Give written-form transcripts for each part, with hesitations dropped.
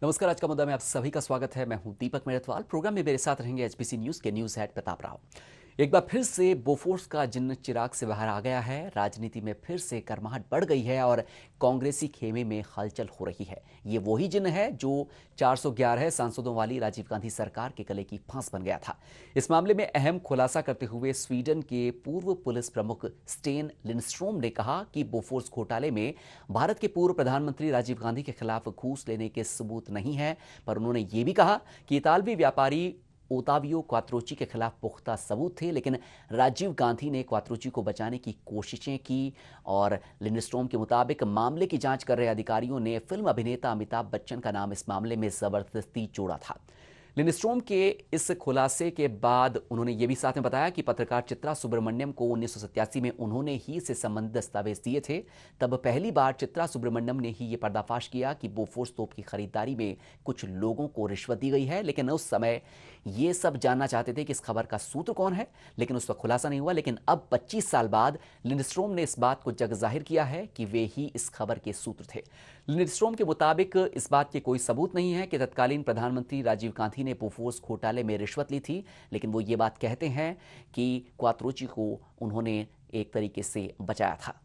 नमस्कार। आज का मुद्दा में आप सभी का स्वागत है। मैं हूं दीपक मेड़तवाल। प्रोग्राम में मेरे साथ रहेंगे एचबीसी न्यूज के न्यूज हेड प्रताप राव। एक बार फिर से बोफोर्स का जिन्न चिराग से बाहर आ गया है। राजनीति में फिर से गर्माहट बढ़ गई है और कांग्रेसी खेमे में हलचल हो रही है। ये वही जिन्न है जो 411 सांसदों वाली राजीव गांधी सरकार के गले की फांस बन गया था। इस मामले में अहम खुलासा करते हुए स्वीडन के पूर्व पुलिस प्रमुख स्टेन लिंडस्ट्रोम ने कहा कि बोफोर्स घोटाले में भारत के पूर्व प्रधानमंत्री राजीव गांधी के खिलाफ घूस लेने के सबूत नहीं है, पर उन्होंने ये भी कहा कि इतालवी व्यापारी ओतावियो क्वात्रोची के खिलाफ पुख्ता सबूत थे, लेकिन राजीव गांधी ने क्वात्रोची को बचाने की कोशिशें की। और लिंडस्ट्रोम के मुताबिक मामले की जांच कर रहे अधिकारियों ने फिल्म अभिनेता अमिताभ बच्चन का नाम इस मामले में जबरदस्ती जोड़ा था। लिंडस्ट्रोम के इस खुलासे के बाद उन्होंने ये भी साथ में बताया कि पत्रकार चित्रा सुब्रमण्यम को 1987 में उन्होंने ही इससे संबंधित दस्तावेज दिए थे। तब पहली बार चित्रा सुब्रमण्यम ने ही ये पर्दाफाश किया कि बोफोर्स तोप की खरीदारी में कुछ लोगों को रिश्वत दी गई है, लेकिन उस समय ये सब जानना चाहते थे कि इस खबर का सूत्र कौन है, लेकिन उस पर खुलासा नहीं हुआ। लेकिन अब 25 साल बाद लिंडस्ट्रोम ने इस बात को जग जाहिर किया है कि वे ही इस खबर के सूत्र थे। लिंडस्ट्रोम के मुताबिक इस बात के कोई सबूत नहीं है कि तत्कालीन प्रधानमंत्री राजीव गांधी ने बोफोर्स घोटाले में रिश्वत ली थी, लेकिन वो ये बात कहते हैं कि क्वात्रोची को उन्होंने एक तरीके से बचाया था।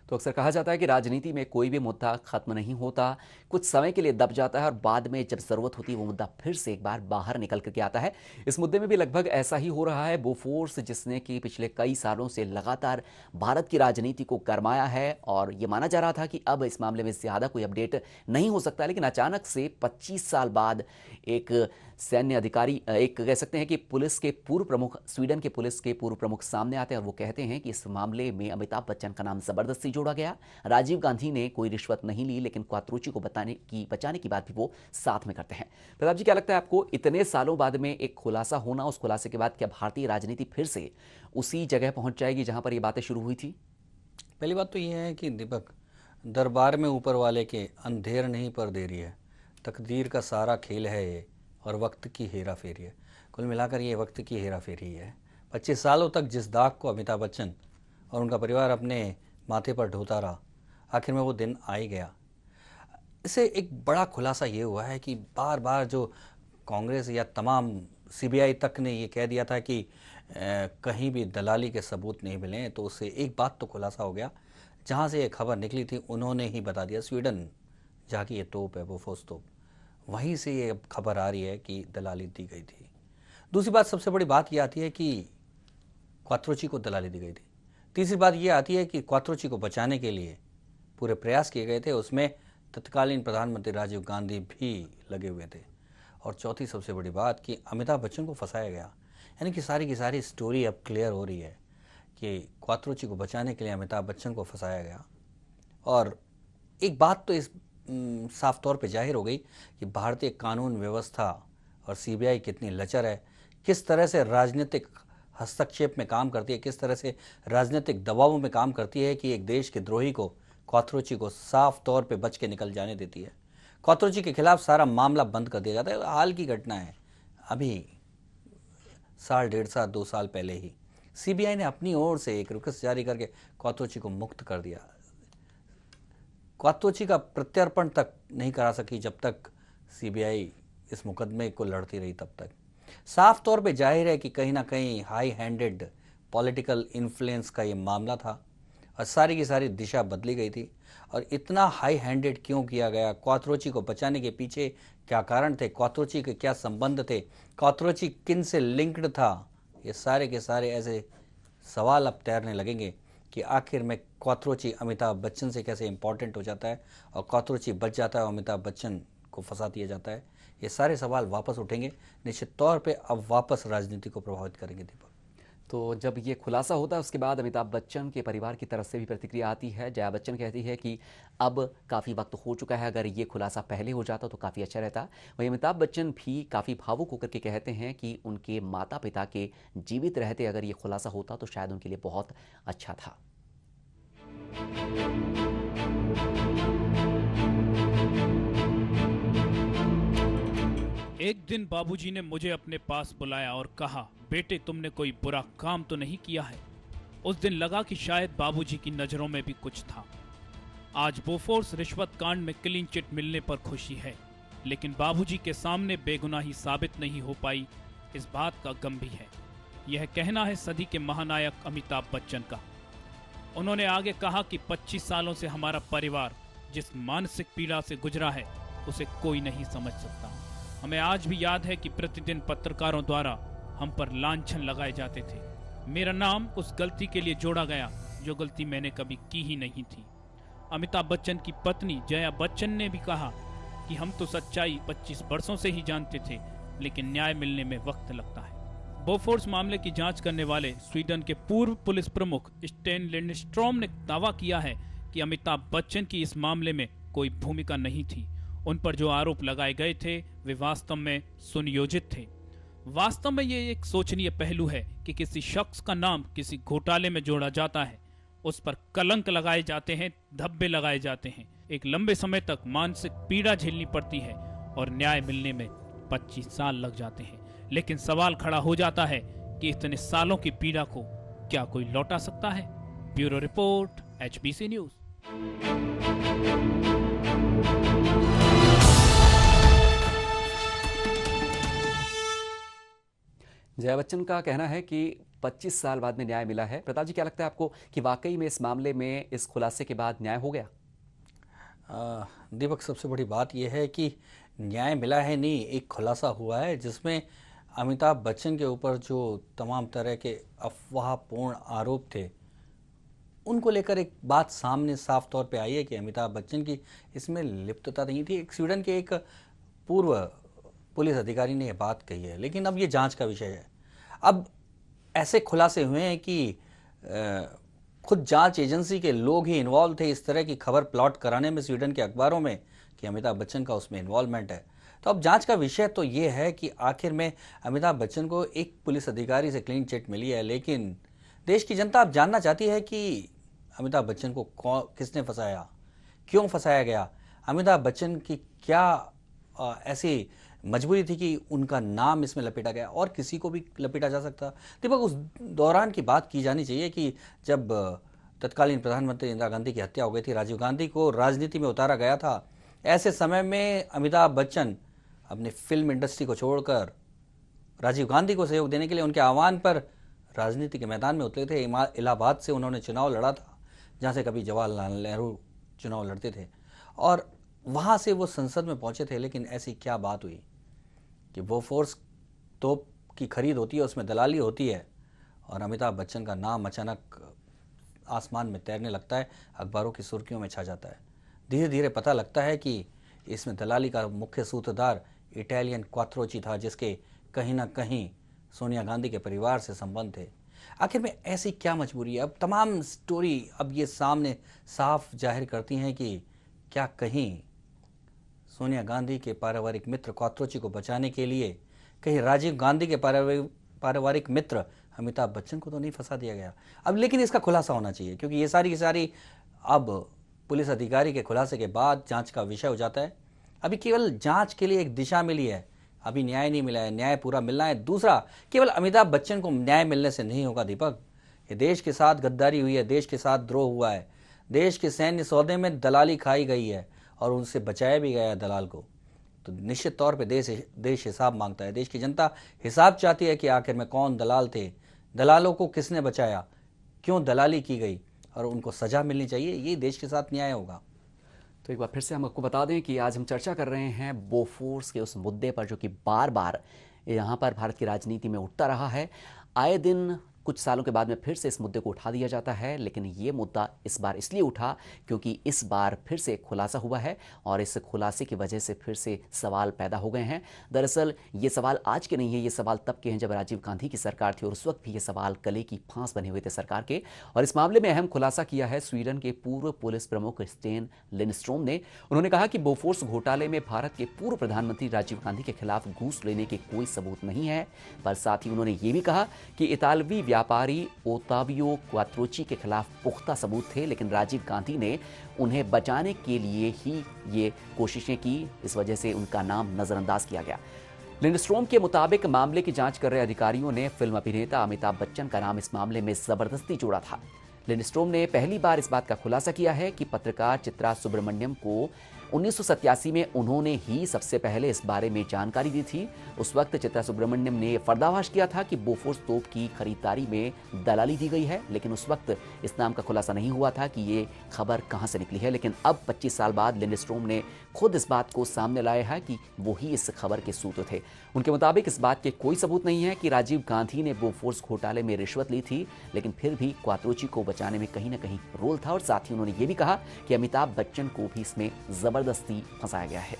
तो अक्सर कहा जाता है कि राजनीति में कोई भी मुद्दा खत्म नहीं होता, कुछ समय के लिए दब जाता है और बाद में जब जरूरत होती है वो मुद्दा फिर से एक बार बाहर निकल करके आता है। इस मुद्दे में भी लगभग ऐसा ही हो रहा है। बोफोर्स जिसने कि पिछले कई सालों से लगातार भारत की राजनीति को गरमाया है और ये माना जा रहा था कि अब इस मामले में ज्यादा कोई अपडेट नहीं हो सकता, लेकिन अचानक से 25 साल बाद एक सैन्य अधिकारी, एक कह सकते हैं कि पुलिस के पूर्व प्रमुख, स्वीडन के पुलिस के पूर्व प्रमुख सामने आते हैं और वो कहते हैं कि इस मामले में अमिताभ बच्चन का नाम जबरदस्ती जोड़ा गया। राजीव गांधी ने कोई रिश्वत नहीं ली, लेकिन क्वात्रोची को बचाने की बात भी वो साथ में करते हैं। प्रताप जी, क्या लगता है आपको, इतने सालों बाद में एक खुलासा होना, उस खुलासे के बाद क्या भारतीय राजनीति फिर से उसी जगह पहुंच जाएगी जहां पर ये बातें शुरू हुई थी? पहली बात तो ये है कि दीपक, दरबार में ऊपर वाले के अंधेर नहीं पर देरी है। तकदीर का सारा खेल है ये और वक्त की हेरा फेरी है। कुल मिलाकर ये वक्त की हेरा फेरी है। 25 सालों तक जिस दाग को अमिताभ बच्चन और उनका परिवार अपने माथे पर ढोता रहा, आखिर में वो दिन आ ही गया। इससे एक बड़ा खुलासा ये हुआ है कि बार बार जो कांग्रेस या तमाम सीबीआई तक ने ये कह दिया था कि कहीं भी दलाली के सबूत नहीं मिले, तो उससे एक बात तो खुलासा हो गया। जहाँ से ये खबर निकली थी उन्होंने ही बता दिया, स्वीडन जहाँ की ये तोप है, बोफोर्स तोप, वहीं से ये खबर आ रही है कि दलाली दी गई थी। दूसरी बात, सबसे बड़ी बात ये आती है कि क्वात्रोची को दलाली दी गई थी। तीसरी बात ये आती है कि क्वात्रोची को बचाने के लिए पूरे प्रयास किए गए थे, उसमें तत्कालीन प्रधानमंत्री राजीव गांधी भी लगे हुए थे। और चौथी सबसे बड़ी बात कि अमिताभ बच्चन को फंसाया गया। यानी कि सारी की सारी स्टोरी अब क्लियर हो रही है कि क्वात्रोची को बचाने के लिए अमिताभ बच्चन को फंसाया गया। और एक बात तो इस साफ तौर पे जाहिर हो गई कि भारतीय कानून व्यवस्था और सीबीआई कितनी लचर है, किस तरह से राजनीतिक हस्तक्षेप में काम करती है, किस तरह से राजनीतिक दबावों में काम करती है कि एक देश के द्रोही को, क्वात्रोची को, साफ तौर पे बच के निकल जाने देती है। क्वात्रोची के खिलाफ सारा मामला बंद कर दिया जाता है। हाल की घटना है, अभी साल, 1.5 साल, 2 साल पहले ही सीबीआई ने अपनी ओर से एक रिक्वेस्ट जारी करके क्वात्रोची को मुक्त कर दिया। क्वात्रोची का प्रत्यर्पण तक नहीं करा सकी जब तक सीबीआई इस मुकदमे को लड़ती रही, तब तक। साफ तौर पे जाहिर है कि कहीं ना कहीं हाई हैंडेड पॉलिटिकल इन्फ्लुएंस का ये मामला था और सारी की सारी दिशा बदली गई थी। और इतना हाई हैंडेड क्यों किया गया, क्वात्रोची को बचाने के पीछे क्या कारण थे, क्वात्रोची के क्या संबंध थे, क्वात्रोची किन से लिंक्ड था, ये सारे के सारे ऐसे सवाल अब तैरने लगेंगे कि आखिर में क्वात्रोची अमिताभ बच्चन से कैसे इंपॉर्टेंट हो जाता है और क्वात्रोची बच जाता है और अमिताभ बच्चन को फंसा दिया जाता है। ये सारे सवाल वापस उठेंगे, निश्चित तौर पे अब वापस राजनीति को प्रभावित करेंगे दीपक। तो जब ये खुलासा होता है उसके बाद अमिताभ बच्चन के परिवार की तरफ से भी प्रतिक्रिया आती है। जया बच्चन कहती है कि अब काफ़ी वक्त हो चुका है, अगर ये खुलासा पहले हो जाता तो काफ़ी अच्छा रहता। वहीं अमिताभ बच्चन भी काफ़ी भावुक होकर के कहते हैं कि उनके माता पिता के जीवित रहते अगर ये खुलासा होता तो शायद उनके लिए बहुत अच्छा था। एक दिन बाबूजी ने मुझे अपने पास बुलाया और कहा, बेटे तुमने कोई बुरा काम तो नहीं किया है? उस दिन लगा कि शायद बाबूजी की नजरों में भी कुछ था। आज बोफोर्स रिश्वत कांड में क्लीन चिट मिलने पर खुशी है, लेकिन बाबूजी के सामने बेगुनाही साबित नहीं हो पाई, इस बात का गम भी है। यह कहना है सदी के महानायक अमिताभ बच्चन का। उन्होंने आगे कहा कि 25 सालों से हमारा परिवार जिस मानसिक पीड़ा से गुजरा है उसे कोई नहीं समझ सकता। हमें आज भी याद है कि प्रतिदिन पत्रकारों द्वारा हम पर लांछन लगाए जाते थे। मेरा नाम उस गलती के लिए जोड़ा गया जो गलती मैंने कभी की ही नहीं थी। अमिताभ बच्चन की पत्नी जया बच्चन ने भी कहा कि हम तो सच्चाई 25 वर्षों से ही जानते थे, लेकिन न्याय मिलने में वक्त लगता है। बोफोर्स मामले की जांच करने वाले स्वीडन के पूर्व पुलिस प्रमुख स्टेन लिंडस्ट्रॉम ने दावा किया है कि अमिताभ बच्चन की इस मामले में कोई भूमिका नहीं थी। उन पर जो आरोप लगाए गए थे वे वास्तव में सुनियोजित थे। वास्तव में ये एक सोचनीय पहलू है कि किसी शख्स का नाम किसी घोटाले में जोड़ा जाता है, उस पर कलंक लगाए जाते हैं, धब्बे लगाए जाते हैं, एक लंबे समय तक मानसिक पीड़ा झेलनी पड़ती है और न्याय मिलने में 25 साल लग जाते हैं। लेकिन सवाल खड़ा हो जाता है कि इतने सालों की पीड़ा को क्या कोई लौटा सकता है? Bureau report, HBC news. Jaya Bachchan का कहना है कि 25 साल बाद में न्याय मिला है। प्रताप जी, क्या लगता है आपको कि वाकई में इस मामले में इस खुलासे के बाद न्याय हो गया? दीपक, सबसे बड़ी बात यह है कि न्याय मिला है नहीं, एक खुलासा हुआ है जिसमें अमिताभ बच्चन के ऊपर जो तमाम तरह के अफवाहपूर्ण आरोप थे उनको लेकर एक बात सामने साफ तौर पे आई है कि अमिताभ बच्चन की इसमें लिप्तता नहीं थी। एक स्वीडन के एक पूर्व पुलिस अधिकारी ने यह बात कही है, लेकिन अब ये जांच का विषय है। अब ऐसे खुलासे हुए हैं कि खुद जांच एजेंसी के लोग ही इन्वॉल्व थे इस तरह की खबर प्लॉट कराने में स्वीडन के अखबारों में कि अमिताभ बच्चन का उसमें इन्वॉल्वमेंट है। तो अब जांच का विषय तो ये है कि आखिर में अमिताभ बच्चन को एक पुलिस अधिकारी से क्लीन चिट मिली है, लेकिन देश की जनता अब जानना चाहती है कि अमिताभ बच्चन को किसने फंसाया, क्यों फंसाया गया, अमिताभ बच्चन की क्या ऐसी मजबूरी थी कि उनका नाम इसमें लपेटा गया और किसी को भी लपेटा जा सकता। दीपक, उस दौरान की बात की जानी चाहिए कि जब तत्कालीन प्रधानमंत्री इंदिरा गांधी की हत्या हो गई थी, राजीव गांधी को राजनीति में उतारा गया था। ऐसे समय में अमिताभ बच्चन अपने फिल्म इंडस्ट्री को छोड़कर राजीव गांधी को सहयोग देने के लिए उनके आह्वान पर राजनीति के मैदान में उतरे थे। इलाहाबाद से उन्होंने चुनाव लड़ा था, जहाँ से कभी जवाहरलाल नेहरू चुनाव लड़ते थे, और वहाँ से वो संसद में पहुँचे थे। लेकिन ऐसी क्या बात हुई कि बोफोर्स तोप की खरीद होती है, उसमें दलाली होती है और अमिताभ बच्चन का नाम अचानक आसमान में तैरने लगता है, अखबारों की सुर्खियों में छा जाता है। धीरे धीरे पता लगता है कि इसमें दलाली का मुख्य सूत्रधार इटालियन क्वात्रोची था, जिसके कहीं ना कहीं सोनिया गांधी के परिवार से संबंध थे। आखिर में ऐसी क्या मजबूरी है? अब तमाम स्टोरी अब ये सामने साफ जाहिर करती हैं कि क्या कहीं सोनिया गांधी के पारिवारिक मित्र क्वात्रोची को बचाने के लिए कहीं राजीव गांधी के पारिवारिक मित्र अमिताभ बच्चन को तो नहीं फंसा दिया गया? अब लेकिन इसका खुलासा होना चाहिए, क्योंकि ये सारी की सारी अब पुलिस अधिकारी के खुलासे के बाद जांच का विषय हो जाता है। अभी केवल जांच के लिए एक दिशा मिली है, अभी न्याय नहीं मिला है, न्याय पूरा मिलना है। दूसरा, केवल अमिताभ बच्चन को न्याय मिलने से नहीं होगा दीपक। ये देश के साथ गद्दारी हुई है, देश के साथ द्रोह हुआ है, देश के सैन्य सौदे में दलाली खाई गई है और उनसे बचाया भी गया है दलाल को। तो निश्चित तौर पे देश हिसाब मांगता है। देश की जनता हिसाब चाहती है कि आखिर में कौन दलाल थे, दलालों को किसने बचाया, क्यों दलाली की गई, और उनको सजा मिलनी चाहिए। ये देश के साथ न्याय होगा। तो एक बार फिर से हम आपको बता दें कि आज हम चर्चा कर रहे हैं बोफोर्स के उस मुद्दे पर जो कि बार बार यहाँ पर भारत की राजनीति में उठता रहा है। आए दिन कुछ सालों के बाद में फिर से इस मुद्दे को उठा दिया जाता है, लेकिन ये मुद्दा इस बार इसलिए उठा क्योंकि इस बार फिर से एक खुलासा हुआ है और इस खुलासे की वजह से फिर से सवाल पैदा हो गए हैं। दरअसल ये सवाल आज के नहीं है, ये सवाल तब के हैं जब राजीव गांधी की सरकार थी और उस वक्त भी ये सवाल गले की फांस बने हुए थे सरकार के। और इस मामले में अहम खुलासा किया है स्वीडन के पूर्व पुलिस प्रमुख स्टेन लिंडस्ट्रॉम ने। उन्होंने कहा कि बोफोर्स घोटाले में भारत के पूर्व प्रधानमंत्री राजीव गांधी के खिलाफ घूस लेने के कोई सबूत नहीं है, पर साथ ही उन्होंने ये भी कहा कि इतालवी व्यापारी ओतावियो क्वात्रोची के खिलाफ पुख्ता सबूत थे, लेकिन राजीव गांधी ने उन्हें बचाने के लिए ही ये कोशिशें की, इस वजह से उनका नाम नजरअंदाज किया गया। लिंडस्ट्रोम के मुताबिक मामले की जांच कर रहे अधिकारियों ने फिल्म अभिनेता अमिताभ बच्चन का नाम इस मामले में जबरदस्ती जोड़ा था। लिंडस्ट्रोम ने पहली बार इस बात का खुलासा किया है कि पत्रकार चित्रा सुब्रमण्यम को 1987 में उन्होंने ही सबसे पहले इस बारे में जानकारी दी थी। उस वक्त चित्रा सुब्रमण्यम ने पर्दाफाश किया था कि बोफोर्स तोप की खरीदारी में दलाली दी गई है, लेकिन उस वक्त इस नाम का खुलासा नहीं हुआ था कि ये खबर कहां से निकली है। लेकिन अब 25 साल बाद लिंडस्ट्रोम ने खुद इस बात को सामने लाया है कि वो ही इस खबर के सूत्र थे। उनके मुताबिक इस बात के कोई सबूत नहीं है कि राजीव गांधी ने बोफोर्स घोटाले में रिश्वत ली थी, लेकिन फिर भी क्वात्रोची को बचाने में कहीं ना कहीं रोल था। और साथ ही उन्होंने ये भी कहा कि अमिताभ बच्चन को भी इसमें जबरदस्ती फंसाया गया है।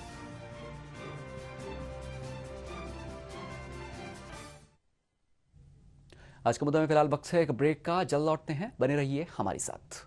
आज के मुद्दे में फिलहाल वक्त है एक ब्रेक का, जल्द लौटते हैं, बने रहिए हमारे साथ।